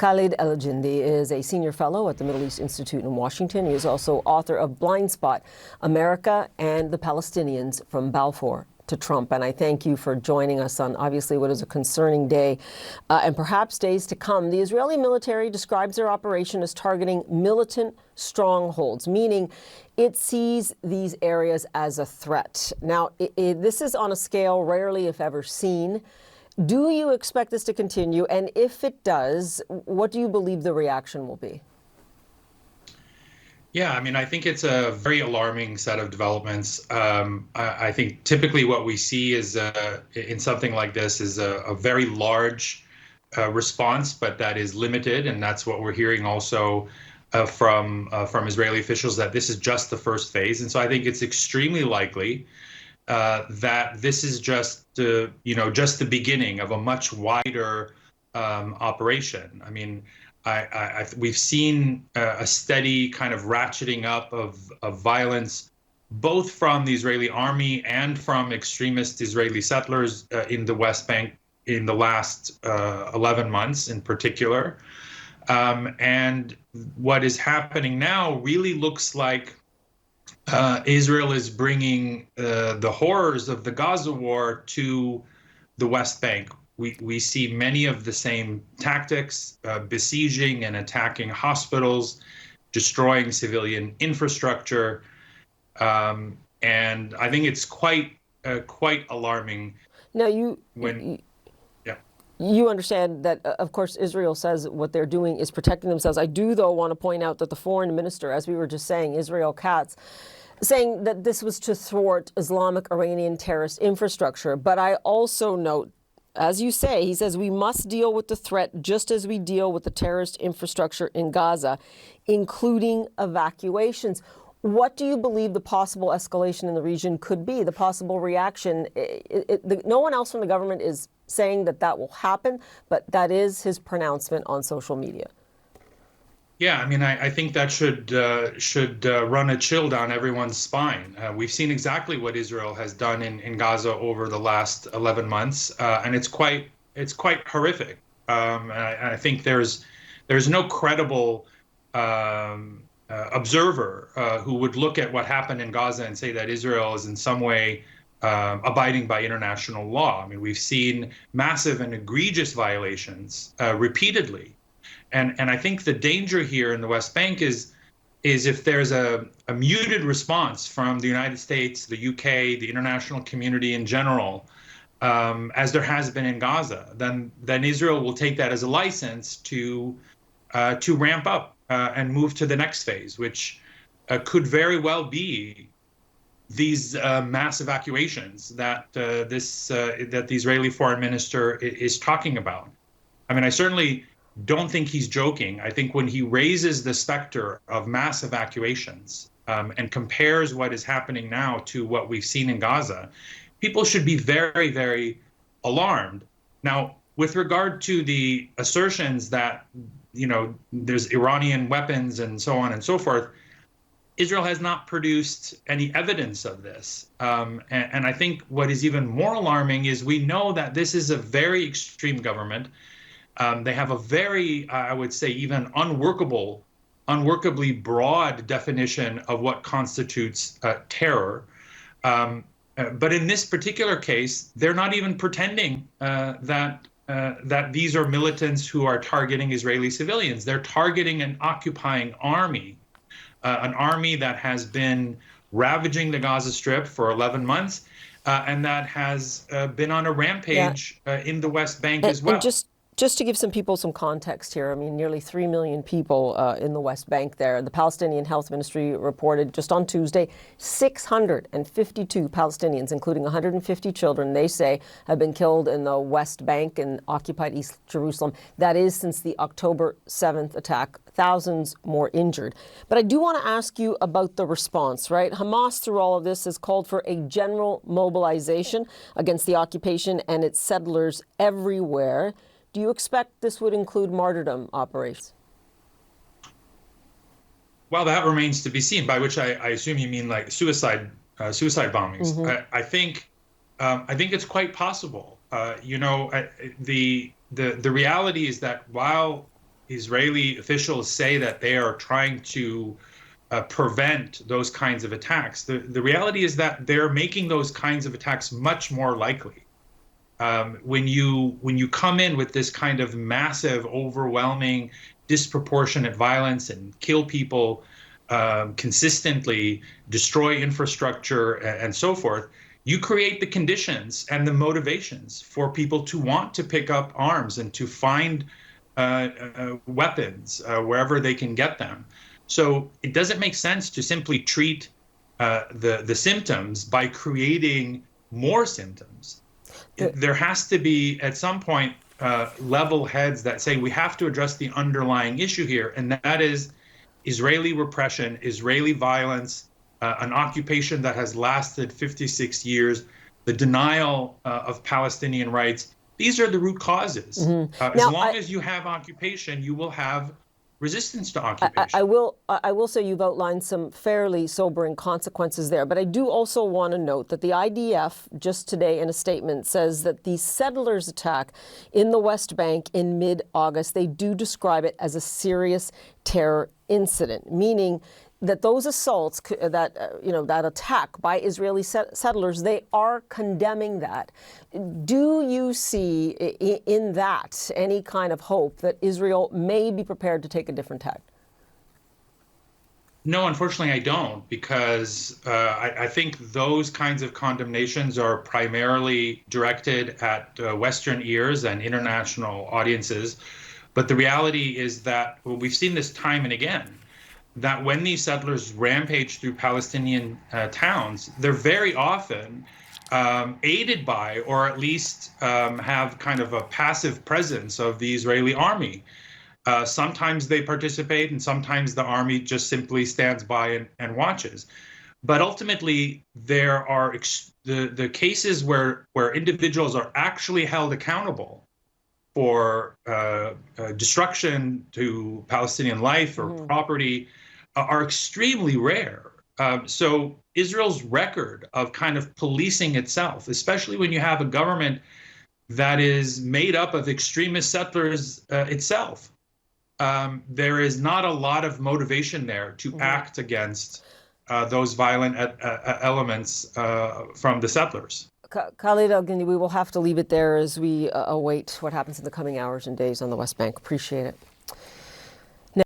Khaled Elgindy is a senior fellow at the Middle East Institute in Washington. He is also author of Blind Spot, America and the Palestinians from Balfour to Trump. And I thank you for joining us on obviously what is a concerning day and perhaps days to come. The Israeli military describes their operation as targeting militant strongholds, meaning it sees these areas as a threat. Now, this is on a scale rarely, if ever, seen. Do you expect this to continue? And if it does, what do you believe the reaction will be? Yeah, I mean, I think it's a very alarming set of developments. I think typically what we see is in something like this is a very large response, but that is limited. And that's what we're hearing also from Israeli officials, that this is just the first phase. And so I think it's extremely likely that this is just just the beginning of a much wider operation. I mean, we've seen a steady kind of ratcheting up of violence, both from the Israeli army and from extremist Israeli settlers in the West Bank in the last 11 months in particular. And what is happening now really looks like Israel is bringing the horrors of the Gaza War to the West Bank. We see many of the same tactics, besieging and attacking hospitals, destroying civilian infrastructure, and I think it's quite alarming. Now, you understand that, of course, Israel says what they're doing is protecting themselves. I do, though, want to point out that the foreign minister, as we were just saying, Israel Katz, saying that this was to thwart Islamic Iranian terrorist infrastructure. But I also note, as you say, he says we must deal with the threat just as we deal with the terrorist infrastructure in Gaza, including evacuations. What do you believe the possible escalation in the region could be, the possible reaction? No one else from the government is saying that will happen, but that is his pronouncement on social media. Yeah, I mean, I think that should run a chill down everyone's spine. We've seen exactly what Israel has done in Gaza over the last 11 months, and it's quite horrific. And I think there's no credible observer who would look at what happened in Gaza and say that Israel is in some way abiding by international law. I mean, we've seen massive and egregious violations repeatedly. And I think the danger here in the West Bank is if there's a muted response from the United States, the UK, the international community in general, as there has been in Gaza, then Israel will take that as a license to ramp up and move to the next phase, which could very well be these mass evacuations that the Israeli foreign minister is talking about. I mean, I certainly don't think he's joking. I think when he raises the specter of mass evacuations and compares what is happening now to what we've seen in Gaza, people should be very, very alarmed. Now, with regard to the assertions that, there's Iranian weapons and so on and so forth, Israel has not produced any evidence of this. And I think what is even more alarming is we know that this is a very extreme government. They have a very, I would say, even unworkably broad definition of what constitutes terror. But in this particular case, they're not even pretending that these are militants who are targeting Israeli civilians. They're targeting an occupying army, an army that has been ravaging the Gaza Strip for 11 months, and that has been on a rampage in the West Bank as well. And just to give some people some context here, I mean, nearly 3 million people in the West Bank there. The Palestinian Health Ministry reported just on Tuesday, 652 Palestinians, including 150 children, they say, have been killed in the West Bank and occupied East Jerusalem. That is since the October 7th attack. Thousands more injured. But I do want to ask you about the response, right? Hamas, through all of this, has called for a general mobilization against the occupation and its settlers everywhere. Do you expect this would include martyrdom operations? Well, that remains to be seen, by which I assume you mean like suicide bombings. Mm-hmm. I think it's quite possible. The reality is that while Israeli officials say that they are trying to prevent those kinds of attacks, the reality is that they're making those kinds of attacks much more likely. When you come in with this kind of massive, overwhelming, disproportionate violence and kill people consistently, destroy infrastructure, and so forth, you create the conditions and the motivations for people to want to pick up arms and to find weapons wherever they can get them. So it doesn't make sense to simply treat the symptoms by creating more symptoms. There has to be, at some point, level heads that say we have to address the underlying issue here, and that is Israeli repression, Israeli violence, an occupation that has lasted 56 years, the denial of Palestinian rights. These are the root causes. As long as you have occupation, you will have resistance to occupation. I will say you've outlined some fairly sobering consequences there, but I do also want to note that the IDF just today in a statement says that the settlers' attack in the West Bank in mid-August, they do describe it as a serious terror incident, meaning that those assaults, that attack by Israeli settlers, they are condemning that. Do you see in that any kind of hope that Israel may be prepared to take a different tack? No, unfortunately, I don't, because I think those kinds of condemnations are primarily directed at Western ears and international audiences. But the reality is that we've seen this time and again, that when these settlers rampage through Palestinian towns, they're very often aided by, or at least have kind of a passive presence of the Israeli army. Sometimes they participate, and sometimes the army just simply stands by and watches. But ultimately, there are the cases where individuals are actually held accountable for destruction to Palestinian life or property are extremely rare. So Israel's record of kind of policing itself, especially when you have a government that is made up of extremist settlers itself, there is not a lot of motivation there to act against those violent elements from the settlers. Khaled, Elgindy, we will have to leave it there as we await what happens in the coming hours and days on the West Bank. Appreciate it.